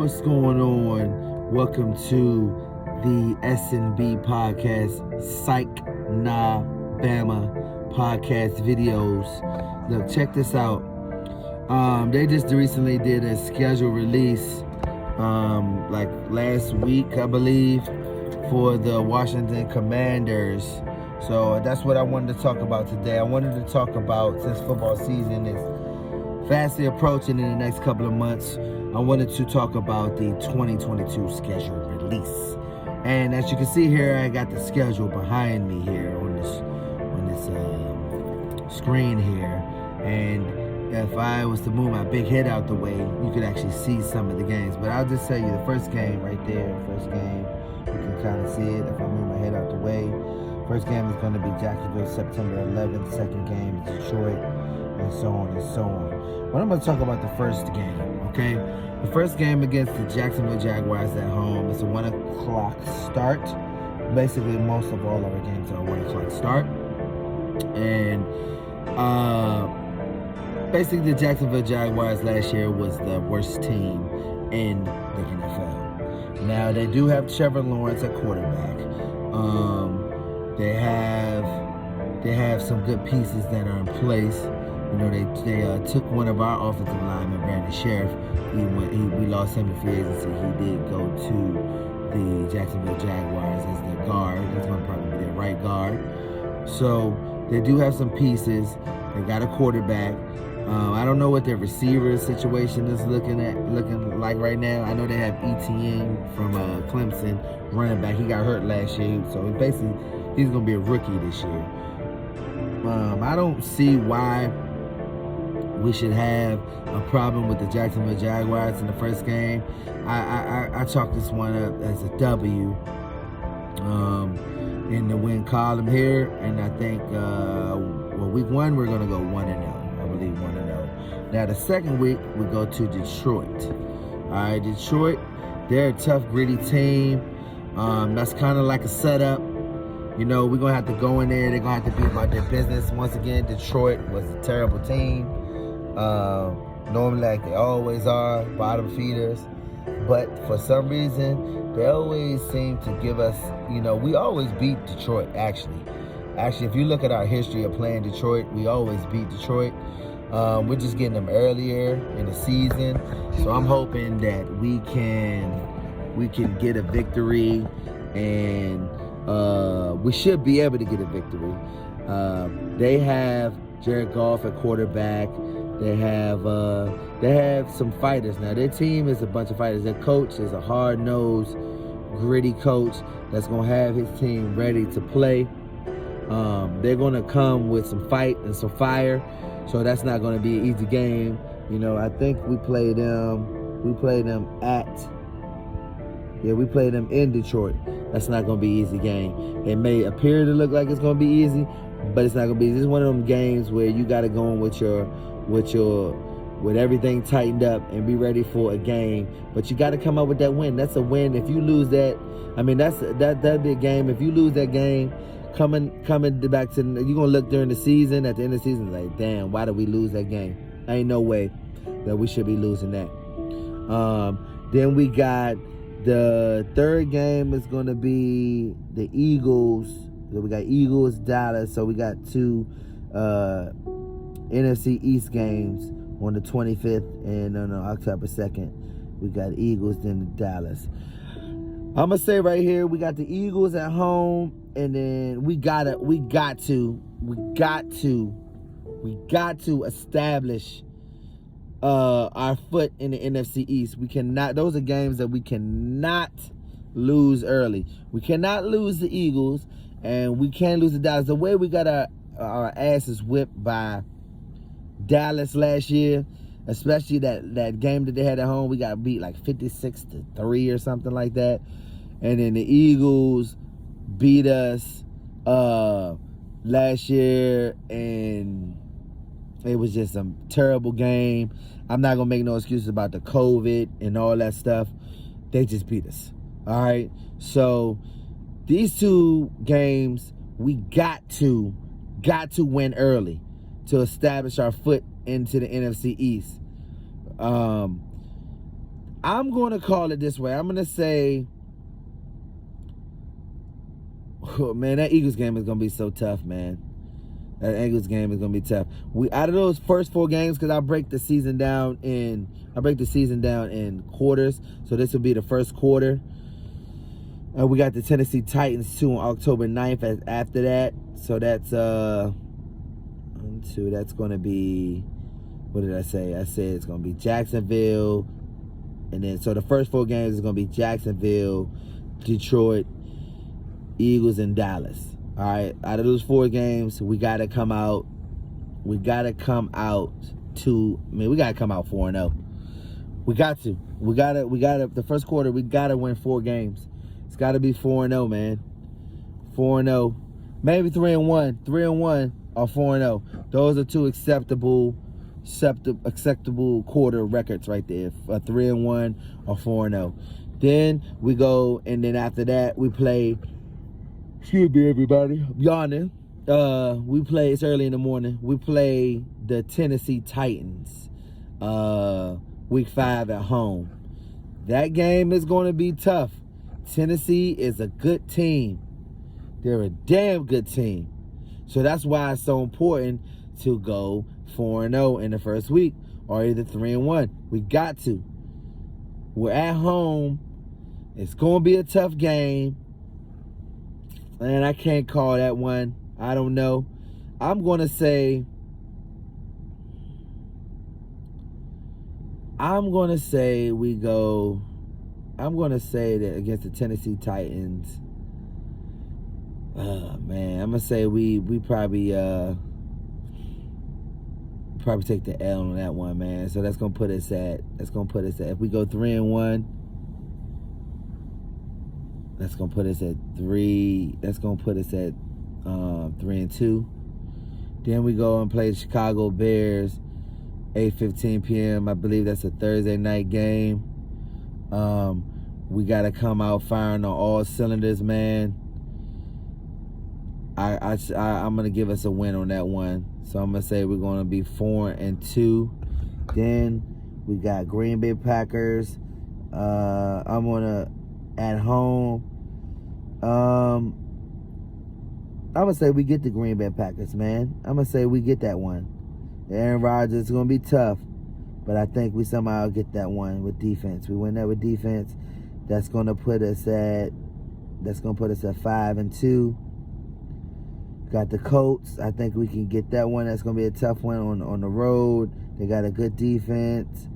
What's going on? Welcome to the S&B podcast, Sike, Bama podcast videos. Look, check this out. They just recently did a schedule release, like last week, I believe, for the Washington Commanders. So that's what I wanted to talk about today. I wanted to talk about, since football season is fastly approaching in the next couple of months, I wanted to talk about the 2022 schedule release. And as you can see here, I got the schedule behind me here on this screen here. And if I was to move my big head out the way, you could actually see some of the games. But I'll just tell you the first game right there, first game, you can kind of see it if I move my head out the way. First game is going to be Jacksonville, September 11th. Second game is Detroit, and so on and so on. But I'm going to talk about the first game, okay? The first game against the Jacksonville Jaguars at home. It's a 1 o'clock start. Basically, most of all of our games are 1 o'clock start. And basically, the Jacksonville Jaguars last year was the worst team in the NFL. Now, they do have Trevor Lawrence at quarterback. They have some good pieces that are in place. You know, they took one of our offensive linemen, Brandon Sheriff. We lost him to free agency. He did go to the Jacksonville Jaguars as their guard. He's going to probably be their right guard. So they do have some pieces. They got a quarterback. I don't know what their receiver situation is looking like right now. I know they have Etienne from Clemson, running back. He got hurt last year, so basically he's going to be a rookie this year. I don't see why we should have a problem with the Jacksonville Jaguars in the first game. I chalk this one up as a W in the win column here, and I think week 1 we're going to go 1-0. I believe 1-0. Now the second week we go to Detroit. All right, Detroit, they're a tough, gritty team. That's kind of like a setup. You know, we're going to have to go in there. They're going to have to be about their business. Once again, Detroit was a terrible team. Normally, like they always are, bottom feeders. But for some reason, they always seem to give us, you know, we always beat Detroit, actually. Actually, if you look at our history of playing Detroit, we always beat Detroit. We're just getting them earlier in the season. So I'm hoping that we can get a victory, and we should be able to get a victory. They have Jared Goff at quarterback. They have some fighters. Now their team is a bunch of fighters. Their coach is a hard-nosed, gritty coach that's gonna have his team ready to play. They're gonna come with some fight and some fire, so that's not gonna be an easy game. You know, I think we played them in Detroit. That's not gonna be an easy game. It may appear to look like it's gonna be easy, but it's not gonna be. This is one of them games where you gotta go in with everything tightened up and be ready for a game. But you gotta come up with that win. That's a win. If you lose that, I mean, that'd be a game. If you lose that game, coming back to, you're gonna look during the season, at the end of the season, like, damn, why did we lose that game? Ain't no way that we should be losing that. Then we got the third game is going to be the Eagles. So we got Eagles, Dallas. So we got 2 NFC East games on the 25th and on October 2nd. We got Eagles, then Dallas. I'm going to say right here, we got the Eagles at home, and then we got to establish our foot in the NFC East. We cannot. Those are games that we cannot lose early. We cannot lose the Eagles, and we can't lose the Dallas. The way we got our asses whipped by Dallas last year, especially that game that they had at home, we got beat like 56-3 or something like that. And then the Eagles beat us last year, and it was just a terrible game. I'm not going to make no excuses about the COVID and all that stuff. They just beat us. All right? So these 2 games, we got to win early to establish our foot into the NFC East. I'm going to call it this way. I'm going to say, oh, man, that Eagles game is going to be so tough, man. That Eagles game is going to be tough. Out of those first 4 games, because I break the season down in quarters. So this will be the first quarter. We got the Tennessee Titans too on October 9th after that. So that's that's going to be, what did I say? I said it's going to be Jacksonville. And then, so the first 4 games is going to be Jacksonville, Detroit, Eagles, and Dallas. All right. Out of those 4 games, we got to come out. We got to come out 4-0. We got to. The first quarter, we got to win 4 games. It's got to be 4-0, man. 4-0. Maybe 3-1. 3-1 or 4-0. Those are 2 acceptable quarter records right there. 3-1 or 4-0. Then we go, and then after that we play. Excuse me, everybody. I'm yawning. We play. It's early in the morning. We play the Tennessee Titans. Week 5 at home. That game is going to be tough. Tennessee is a good team. They're a damn good team. So that's why it's so important to go 4-0 in the first week, or either 3-1. We got to. We're at home. It's going to be a tough game. And I can't call that one. I don't know. I'm going to say we go. I'm going to say that against the Tennessee Titans. Man, I'm going to say we probably take the L on that one, man. So that's going to put us at if we go 3-1, that's going to put us at 3. That's going to put us at 3-2. Then we go and play the Chicago Bears, 8:15 p.m. I believe that's a Thursday night game. We got to come out firing on all cylinders, man. I'm going to give us a win on that one. So I'm going to say we're going to be 4-2. Then we got Green Bay Packers. I'm going to, at home, I'm going to say we get the Green Bay Packers, man. I'm going to say we get that one. Aaron Rodgers is going to be tough, but I think we somehow get that one with defense. We win that with defense. That's going to put us at 5-2. Got the Colts. I think we can get that one. That's going to be a tough one on the road. They got a good defense.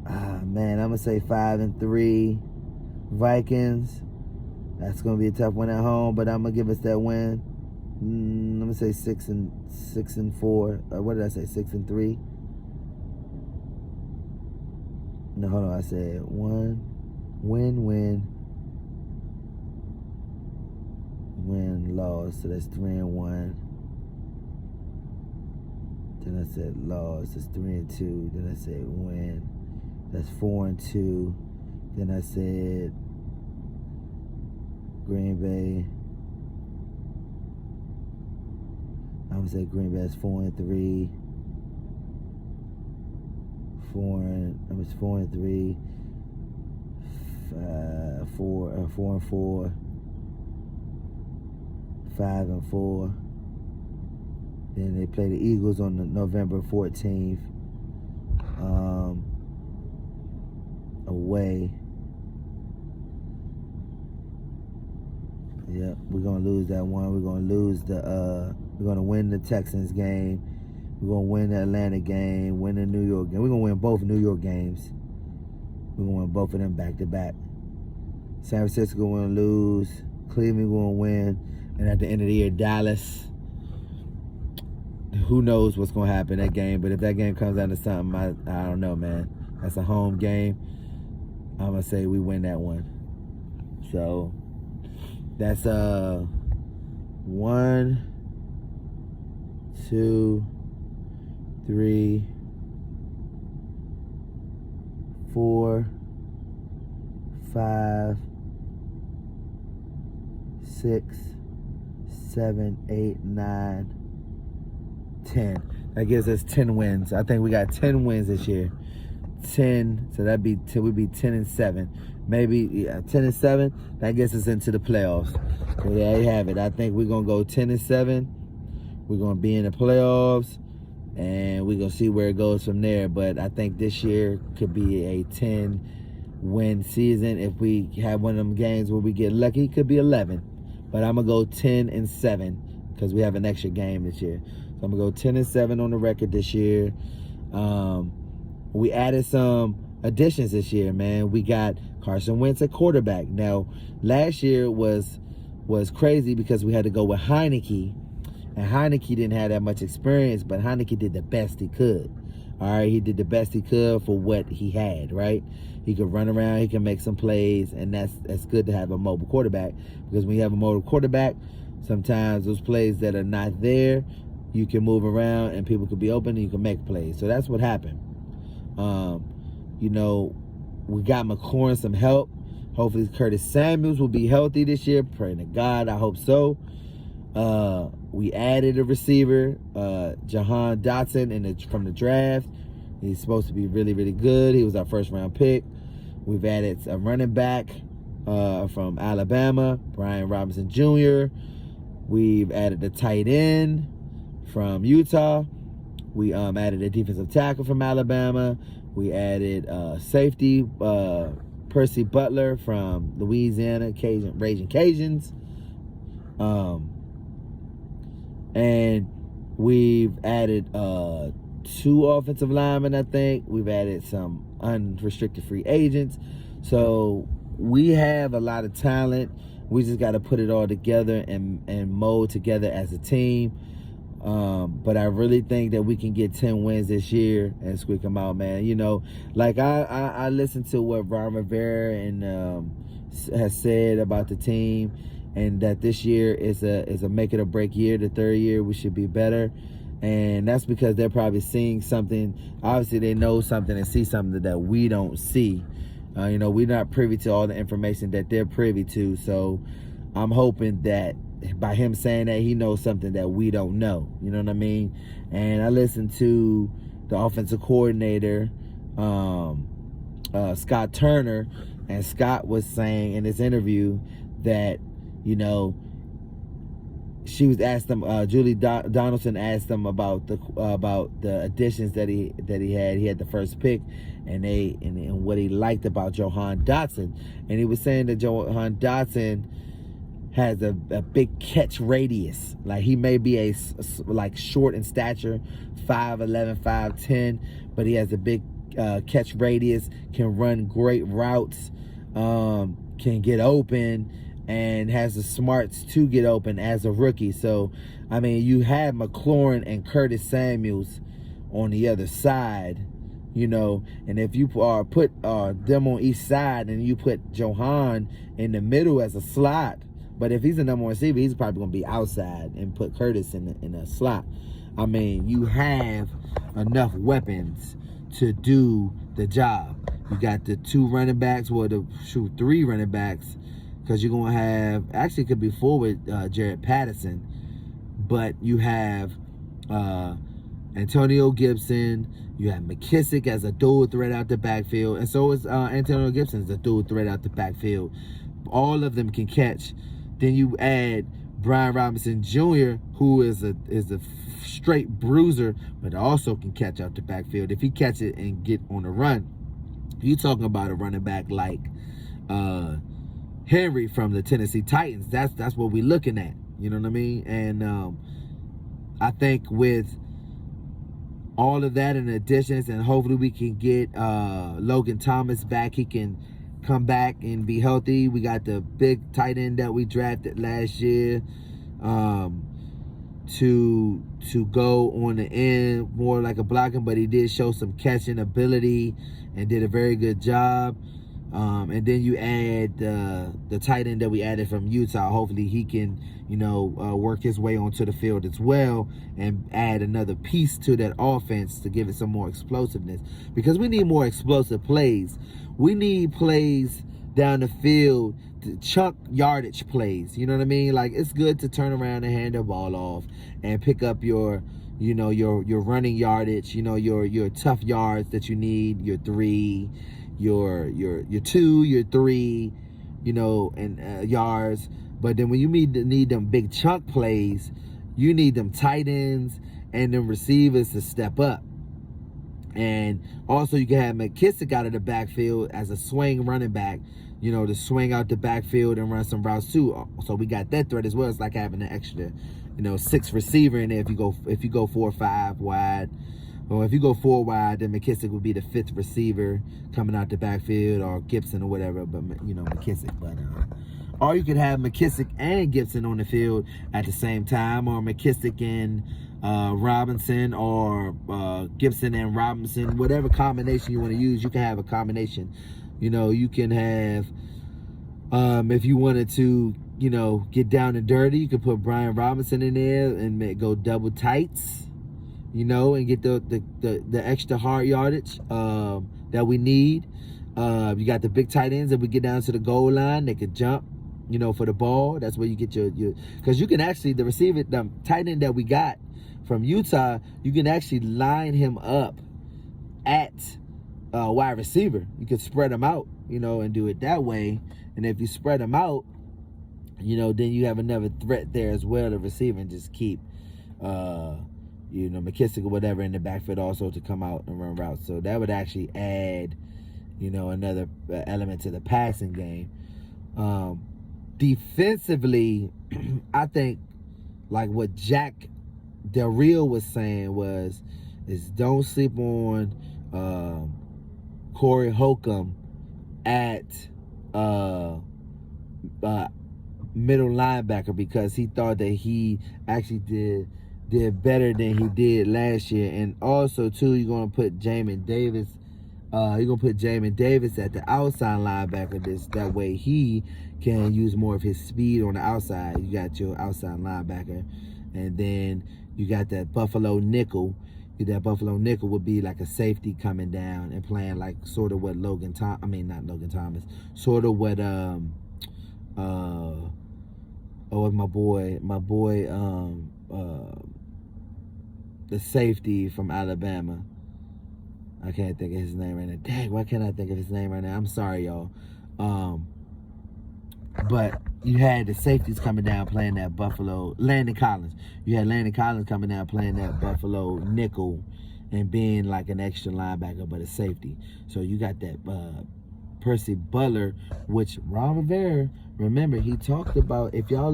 Man, I'm going to say 5-3. Vikings. That's going to be a tough one at home, but I'm going to give us that win. I'm going to say 6-4. What did I say? 6-3? No, hold on. I said 1 win, loss. So that's 3-1. Then I said loss. That's 3-2. Then I said win. That's 4-2. Then I said Green Bay. I'm gonna say Green Bay is 4-3. 4-3. 4-4. 5-4. Then they play the Eagles on November 14th. Away. Yep, we're gonna lose that one. We're gonna lose we're gonna win the Texans game. We're gonna win the Atlanta game, win the New York game. We're gonna win both New York games. We're gonna win both of them back to back. San Francisco gonna lose. Cleveland gonna win. And at the end of the year, Dallas. Who knows what's gonna happen in that game? But if that game comes down to something, I don't know, man. That's a home game. I'm gonna say we win that one. So that's 1, 2, 3, 4, 5, 6, 7, 8, 9, 10. That gives us 10 wins. I think we got 10 wins this year. 10. So that'd be 10. We'd be 10-7. Maybe 10-7. That gets us into the playoffs. So there you have it. I think we're gonna go 10-7. We're gonna be in the playoffs, and we're gonna see where it goes from there. But I think this year could be a 10-win season. If we have one of them games where we get lucky, it could be 11. But I'm gonna go 10-7 because we have an extra game this year. So I'm gonna go 10-7 on the record this year. We added some additions this year, man. We got Carson Wentz at quarterback. Now, last year was crazy because we had to go with Heineke, and Heineke didn't have that much experience, but Heineke did the best he could. All right, he did the best he could for what he had, right? He could run around, he can make some plays, and that's good to have a mobile quarterback, because when you have a mobile quarterback, sometimes those plays that are not there, you can move around and people could be open and you can make plays. So that's what happened. You know, we got McLaurin some help. Hopefully Curtis Samuels will be healthy this year. Praying to God, I hope so. We added a receiver, Jahan Dotson from the draft. He's supposed to be really, really good. He was our first round pick. We've added a running back from Alabama, Brian Robinson Jr. We've added a tight end from Utah. We added a defensive tackle from Alabama. We added safety, Percy Butler from Louisiana, Raging Cajuns. And we've added 2 offensive linemen, I think. We've added some unrestricted free agents. So we have a lot of talent. We just got to put it all together and mold together as a team. But I really think that we can get 10 wins this year and squeak them out, man. You know, like I listened to what Ron Rivera has said about the team, and that this year is a make it or break year. The third year we should be better, and that's because they're probably seeing something. Obviously, they know something and see something that we don't see. You know, we're not privy to all the information that they're privy to. So I'm hoping that by him saying that, he knows something that we don't know. You know what I mean? And I listened to the offensive coordinator, Scott Turner, and Scott was saying in this interview that, you know, she was asked him, Julie Donaldson asked him about the additions that he had. He had the first pick, and what he liked about Jahan Dotson, and he was saying that Jahan Dotson has a big catch radius. Like, he may be like short in stature, 5'11", 5'10", but he has a big catch radius, can run great routes, can get open, and has the smarts to get open as a rookie. So, I mean, you have McLaurin and Curtis Samuels on the other side, you know, and if you put them on each side and you put Jahan in the middle as a slot, but if he's a number one receiver, he's probably going to be outside and put Curtis in a slot. I mean, you have enough weapons to do the job. You got the 2 running backs, or the 3 running backs, because you're going to have, actually it could be 4 with Jared Patterson, but you have Antonio Gibson, you have McKissick as a dual threat out the backfield, and so is Antonio Gibson as a dual threat out the backfield. All of them can catch. Then you add Brian Robinson Jr., who is a straight bruiser, but also can catch out the backfield. If he catch it and get on the run, you talking about a running back like Henry from the Tennessee Titans. That's what we're looking at. You know what I mean? And I think with all of that in additions, and hopefully we can get Logan Thomas back. He can come back and be healthy. We got the big tight end that we drafted last year to go on the end more like a blocking, but he did show some catching ability and did a very good job. And then you add the tight end that we added from Utah. Hopefully he can, you know, work his way onto the field as well and add another piece to that offense to give it some more explosiveness, because we need more explosive plays. We need plays down the field, chunk yardage plays. You know what I mean? Like, it's good to turn around and hand the ball off and pick up your your running yardage, your tough yards that you need, your 3, your 2, your 3, and yards. But then when you need them big chunk plays, you need them tight ends and them receivers to step up. And also you can have McKissick out of the backfield as a swing running back, to swing out the backfield and run some routes too. So we got that threat as well. It's like having an extra, 6th receiver in there if you go 4 or 5 wide. Or if you go 4 wide, then McKissick would be the 5th receiver coming out the backfield, or Gibson or whatever, but McKissick. But or you could have McKissick and Gibson on the field at the same time, or McKissick and Robinson, or Gibson and Robinson, whatever combination you want to use. You can have a combination. You can have, if you wanted to, get down and dirty, you could put Brian Robinson in there and go double tights, and get the extra hard yardage that we need. You got the big tight ends. If we get down to the goal line, they could jump, for the ball. That's where you get your because you can actually, the receiver, the tight end that we got from Utah, you can actually line him up at wide receiver. You could spread them out, and do it that way. And if you spread them out, then you have another threat there as well, the receiver, and just keep McKissick or whatever in the backfield also to come out and run routes. So that would actually add, another element to the passing game. Defensively, I think, like what Jack Del Rio was saying is don't sleep on Corey Holcomb at middle linebacker, because he thought that he actually did better than he did last year. And also too, you're gonna put Jamin Davis. You're gonna put Jamin Davis at the outside linebacker. That way he can use more of his speed on the outside. You got your outside linebacker, and then you got that Buffalo nickel. That Buffalo nickel would be like a safety coming down and playing like sort of what sort of what my boy the safety from Alabama. I can't think of his name right now. Dang, why can't I think of his name right now? I'm sorry, y'all. But you had the safeties coming down playing that Buffalo, Landon Collins. You had Landon Collins coming down playing that Buffalo nickel and being like an extra linebacker, but a safety. So you got that Percy Butler, which Ron Rivera, remember, he talked about, if y'all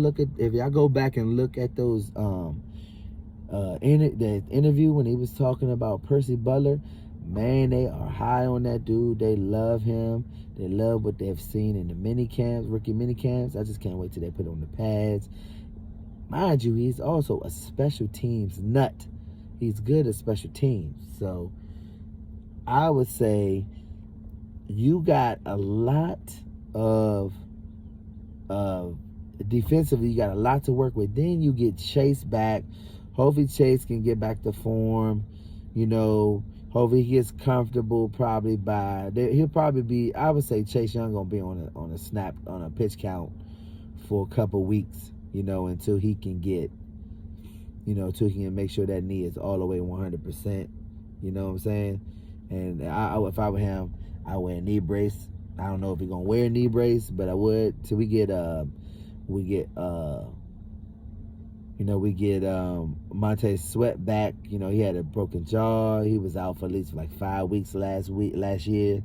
go back and look at those the interview when he was talking about Percy Butler, man, they are high on that dude. They love him. They love what they've seen in the rookie mini camps. I just can't wait till they put it on the pads. Mind you, he's also a special teams nut. He's good at special teams. So I would say you got a lot of defensively, you got a lot to work with. Then you get Chase back. Hopefully Chase can get back to form. Hopefully he gets comfortable. He'll probably be, I would say Chase Young gonna be on a pitch count for a couple weeks, until he can get, until he can make sure that knee is all the way 100%. You know what I'm saying? And if I were him, I wear a knee brace. I don't know if he's gonna wear a knee brace, but I would till we get Montez Sweat back. He had a broken jaw. He was out for at least like 5 weeks last year.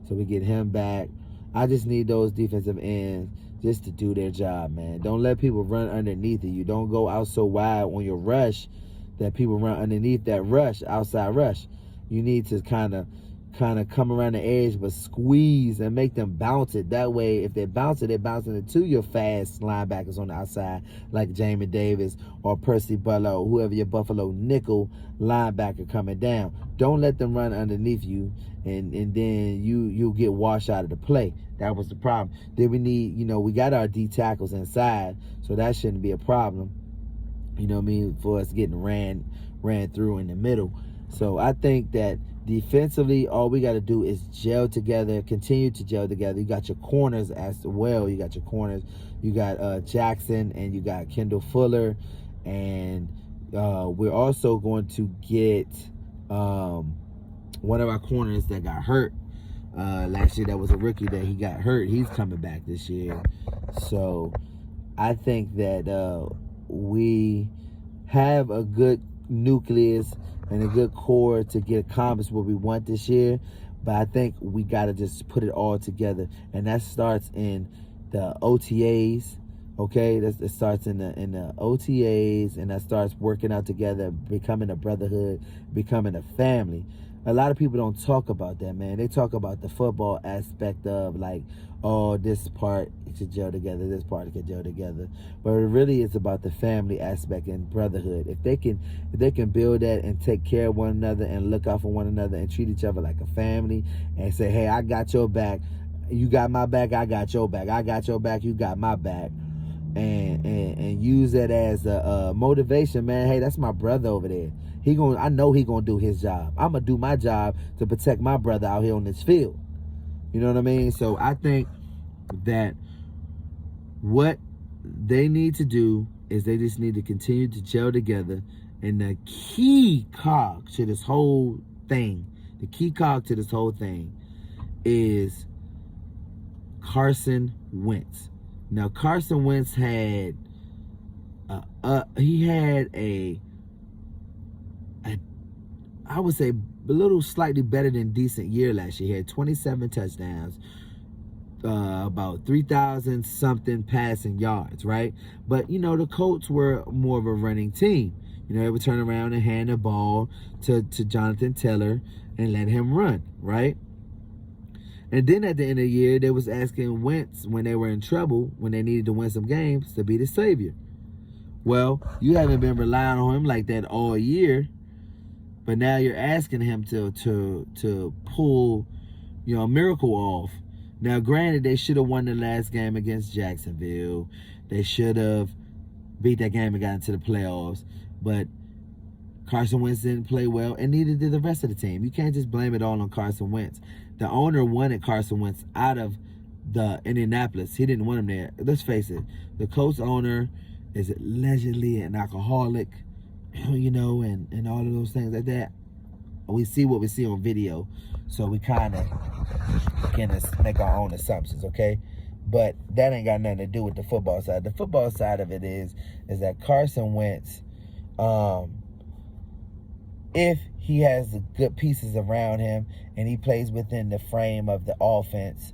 So we get him back. I just need those defensive ends just to do their job, man. Don't let people run underneath you. Don't go out so wide on your rush that people run underneath that outside rush. You need to kind of come around the edge, but squeeze and make them bounce it. That way, if they bounce it, they're bouncing it to your fast linebackers on the outside, like Jamin Davis or Percy Butler or whoever your Buffalo nickel linebacker coming down. Don't let them run underneath you, and then you'll get washed out of the play. That was the problem. Then we need, we got our D tackles inside, so that shouldn't be a problem. For us getting ran through in the middle. So I think that defensively, all we got to do is gel together, continue to gel together. You got your corners as well. You got your corners. You got Jackson and you got Kendall Fuller, and We're also going to get one of our corners that got hurt last year. That was a rookie that he got hurt. He's coming back this year. So I think that we have a good nucleus and a good core to get accomplished what we want this year. But I think we got to just put it all together. And that starts in the OTAs. Okay, it starts in the OTAs, and that starts working out together, becoming a brotherhood, becoming a family. A lot of people don't talk about that, man. They talk about the football aspect of like, oh, this part should gel together, this part could gel together. But it really is about the family aspect and brotherhood. If they can build that and take care of one another and look out for one another and treat each other like a family and say, hey, I got your back, you got my back, I got your back, I got your back, you got my back. And use that as a motivation, man. Hey, that's my brother over there. I know he gonna do his job. I'm gonna do my job to protect my brother out here on this field. You know what I mean? So I think that what they need to do is they just need to continue to gel together. And the key cog to this whole thing, is Carson Wentz. Now, Carson Wentz had I would say a little slightly better than decent year last year. He had 27 touchdowns, about 3,000 something passing yards, right? But, the Colts were more of a running team. They would turn around and hand the ball to Jonathan Taylor and let him run, right? And then at the end of the year, they was asking Wentz when they were in trouble, when they needed to win some games, to be the savior. Well, you haven't been relying on him like that all year, but now you're asking him to pull, a miracle off. Now, granted, they should have won the last game against Jacksonville. They should have beat that game and got into the playoffs. But Carson Wentz didn't play well, and neither did the rest of the team. You can't just blame it all on Carson Wentz. The owner wanted Carson Wentz out of the Indianapolis. He didn't want him there. Let's face it, the Colts owner is allegedly an alcoholic, and all of those things like that. We see what we see on video, so we kind of can make our own assumptions, okay? But that ain't got nothing to do with the football side. The football side of it is that Carson Wentz, if he has the good pieces around him and he plays within the frame of the offense,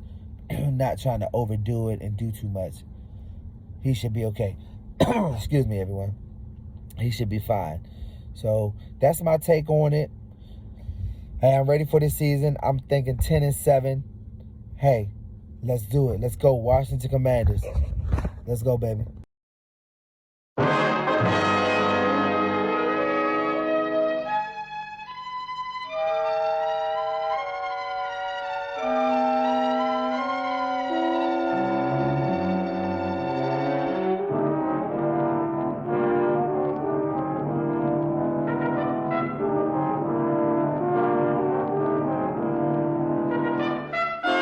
not trying to overdo it and do too much, he should be okay. Excuse me, everyone. He should be fine. So that's my take on it. Hey, I'm ready for this season. I'm thinking 10-7. Hey, let's do it. Let's go, Washington Commanders. Let's go, baby.